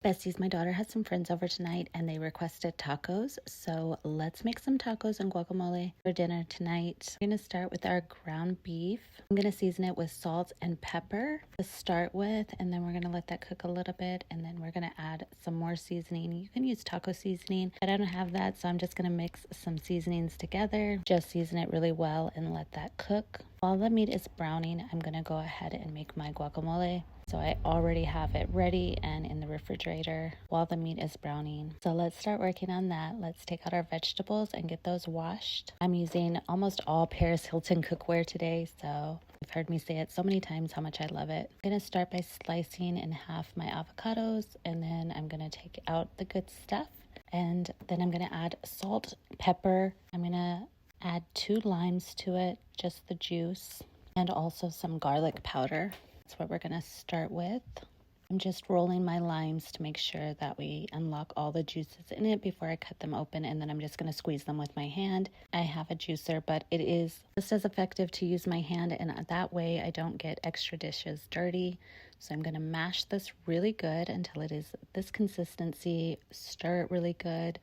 Besties, my daughter has some friends over tonight and they requested tacos. So let's make some tacos and guacamole for dinner tonight. We're going to start with our ground beef. I'm going to season it with salt and pepper to start with, and then we're going to let that cook a little bit, and then we're going to add some more seasoning. You can use taco seasoning, but I don't have that, so I'm just going to mix some seasonings together. Just season it really well and let that cook. While the meat is browning, I'm going to go ahead and make my guacamole. So I already have it ready and in the refrigerator while the meat is browning. So let's start working on that. Let's take out our vegetables and get those washed. I'm using almost all Paris Hilton cookware today, so you've heard me say it so many times how much I love it. I'm going to start by slicing in half my avocados, and then I'm going to take out the good stuff. And then I'm going to add salt, pepper. I'm going to add 2 limes to it, just the juice, and also some garlic powder. That's what we're going to start with. I'm just rolling my limes to make sure that we unlock all the juices in it before I cut them open, and then I'm just going to squeeze them with my hand. I have a juicer, but it is just as effective to use my hand, and that way I don't get extra dishes dirty. So I'm going to mash this really good until it is this consistency. Stir it really good.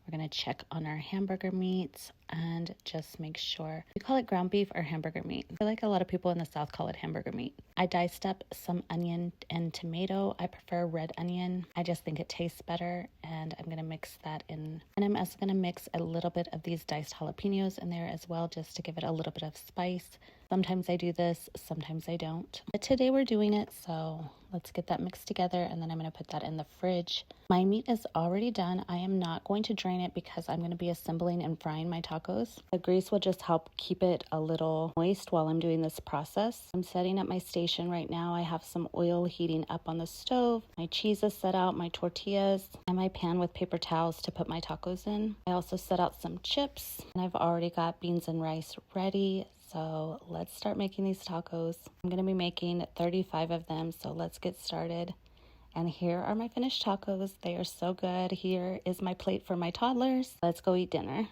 We're going to check on our hamburger meat and just make sure. We call it ground beef or hamburger meat. I feel like a lot of people in the South call it hamburger meat. I diced up some onion and tomato. I prefer red onion. I just think it tastes better, and I'm going to mix that in. And I'm also going to mix a little bit of these diced jalapenos in there as well, just to give it a little bit of spice. Sometimes I do this, sometimes I don't. But today we're doing it, so let's get that mixed together, and then I'm going to put that in the fridge. My meat is already done. I am not going to drain it because I'm going to be assembling and frying my tacos. The grease will just help keep it a little moist while I'm doing this process. I'm setting up my station right now. I have some oil heating up on the stove. My cheese is set out, my tortillas, and my pan with paper towels to put my tacos in. I also set out some chips, and I've already got beans and rice ready. So let's start making these tacos. I'm going to be making 35 of them, so let's get started. And here are my finished tacos. They are so good. Here is my plate for my toddlers. Let's go eat dinner.